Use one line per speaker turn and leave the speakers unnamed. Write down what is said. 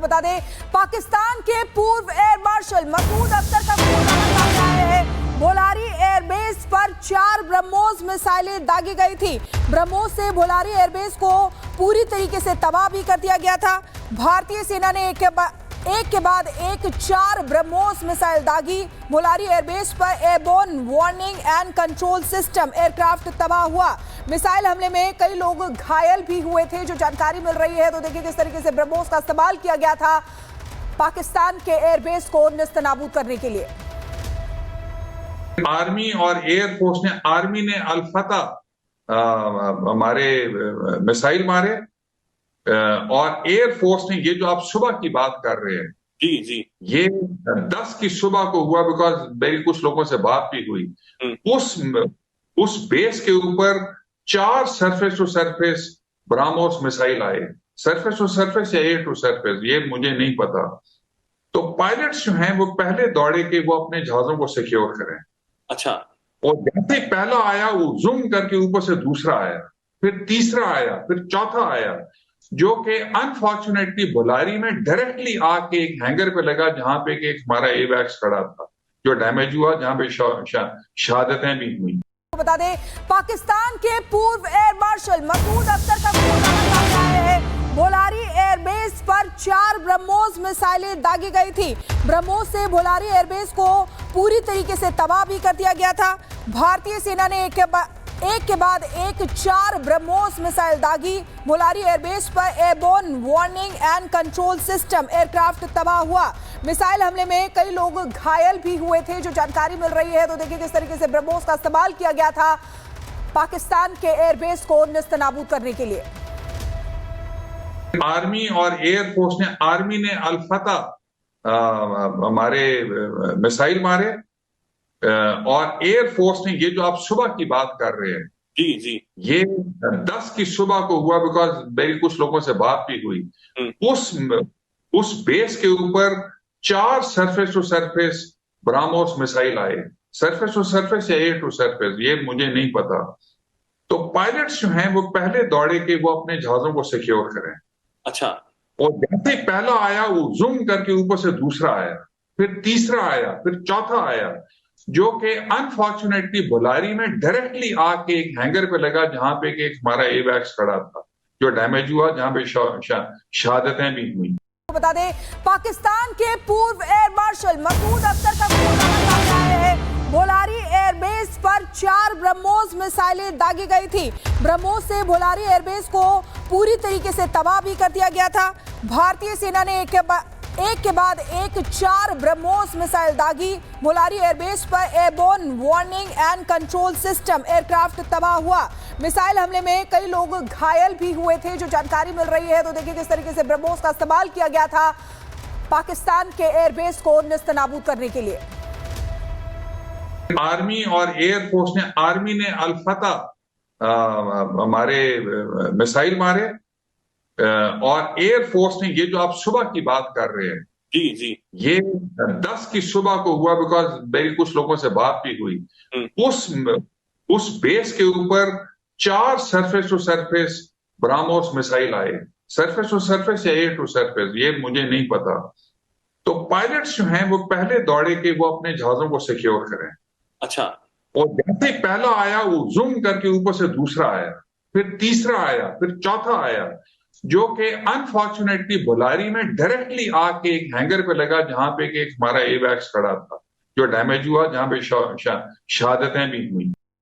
बता दें, पाकिस्तान के पूर्व एयर मार्शल मसूद अख्तर का सामने आया है। भोलारी एयरबेस पर 4 ब्रह्मोस मिसाइलें दागी गई थी। ब्रह्मोस से भोलारी एयरबेस को पूरी तरीके से तबाह भी कर दिया गया था। भारतीय सेना ने एक के बाद एक 4 ब्रह्मोस मिसाइल दागी। भोलारी एयरबेस पर airborne warning and control system aircraft तबाह हुआ। मिसाइल हमले में कई लोग घायल भी हुए थे, जो जानकारी मिल रही है। तो देखिए किस तरीके से ब्रह्मोस का इस्तेमाल किया गया था पाकिस्तान के एयरबेस को नेस्तनाबूद करने के लिए।
आर्मी और एयरफोर्स ने, आर्मी ने अल-फतह हमारे मिसाइल मारे और एयरफोर्स ने, ये जो आप सुबह की बात कर रहे हैं
जी जी,
ये 10 की सुबह को हुआ, बिकॉज मेरी कुछ लोगों से बात भी हुई। उस बेस के ऊपर 4 surface to surface BrahMos missile आए। सरफेस टू सरफेस या एयर टू सरफेस, ये मुझे नहीं पता। तो पायलट्स जो हैं वो पहले दौड़े के वो अपने जहाजों को सिक्योर करें।
अच्छा।
और जैसे पहला आया वो जूम करके ऊपर से दूसरा आया, फिर तीसरा आया, फिर चौथा आया, जो कि अनफॉर्चुनेटली भोलारी में डायरेक्टली आके एक हैंगर पे लगा, जहां पे एक हमारा एवैक्स खड़ा था, जो डैमेज हुआ, जहां पे शहादतें भी हुई।
बता दें, पाकिस्तान के पूर्व एयर मार्शल मसूद अख्तर का सामने आया है। भोलारी एयरबेस पर 4 ब्रह्मोस मिसाइलें दागी गई थी। ब्रह्मोस से भोलारी एयरबेस को पूरी तरीके से तबाह भी कर दिया गया था। भारतीय सेना ने एक के बाद एक 4 ब्रह्मोस मिसाइल दागी। भोलारी एयरबेस पर airborne warning and control system aircraft तबाह हुआ। मिसाइल हमले में कई लोग घायल भी हुए थे, जो जानकारी मिल रही है। तो देखिए किस तरीके से ब्रह्मोस का इस्तेमाल किया गया था पाकिस्तान के एयरबेस को नेस्तनाबूद करने के लिए।
आर्मी और एयरफोर्स ने, आर्मी ने अल-फतह हमारे मिसाइल मारे और एयरफोर्स ने, ये जो आप सुबह की बात कर रहे हैं
जी जी,
ये 10 की सुबह को हुआ, बिकॉज मेरी कुछ लोगों से बात भी हुई। उस बेस के ऊपर 4 surface to surface BrahMos missile आए। सरफेस टू सरफेस या एयर टू सरफेस, ये मुझे नहीं पता। तो पायलट्स जो हैं वो पहले दौड़े के वो अपने जहाजों को सिक्योर करें।
अच्छा।
और जैसे पहला आया वो जूम करके ऊपर से दूसरा आया, फिर तीसरा आया, फिर चौथा आया, जो कि अनफॉर्चुनेटली भोलारी में डायरेक्टली आके एक हैंगर पे लगा, जहां पे एक हमारा एवैक्स खड़ा था, जो डैमेज हुआ, जहां पे शहादतें भी हुई।
बता दें, पाकिस्तान के पूर्व एयर मार्शल मसूद अख्तर का सामने आया है। भोलारी एयरबेस पर 4 ब्रह्मोस मिसाइलें दागी गई थी। ब्रह्मोस से भोलारी एयरबेस को पूरी तरीके से तबाह भी कर दिया गया था। भारतीय सेना ने एक के बाद एक 4 ब्रह्मोस मिसाइल दागी। भोलारी एयरबेस पर airborne warning and control system aircraft तबाह हुआ। मिसाइल हमले में कई लोग घायल भी हुए थे, जो जानकारी मिल रही है। तो देखिए किस तरीके से ब्रह्मोस का इस्तेमाल किया गया था पाकिस्तान के एयरबेस को नेस्तनाबूद करने के लिए।
आर्मी और एयरफोर्स ने, आर्मी ने अल-फतह हमारे मिसाइल मारे और एयरफोर्स ने, ये जो आप सुबह की बात कर रहे हैं
जी जी,
ये 10 की सुबह को हुआ, बिकॉज मेरी कुछ लोगों से बात भी हुई। उस बेस के ऊपर 4 surface to surface BrahMos missile आए। सरफेस टू सरफेस या एयर टू सरफेस, ये मुझे नहीं पता। तो पायलट्स जो हैं वो पहले दौड़े के वो अपने जहाजों को सिक्योर करें।
अच्छा।
और जैसे पहला आया वो जूम करके ऊपर से दूसरा आया, फिर तीसरा आया, फिर चौथा आया, जो कि अनफॉर्चुनेटली भोलारी में डायरेक्टली आके एक हैंगर पे लगा, जहां पे एक हमारा एवैक्स खड़ा था, जो डैमेज हुआ, जहां पे शहादतें भी हुई।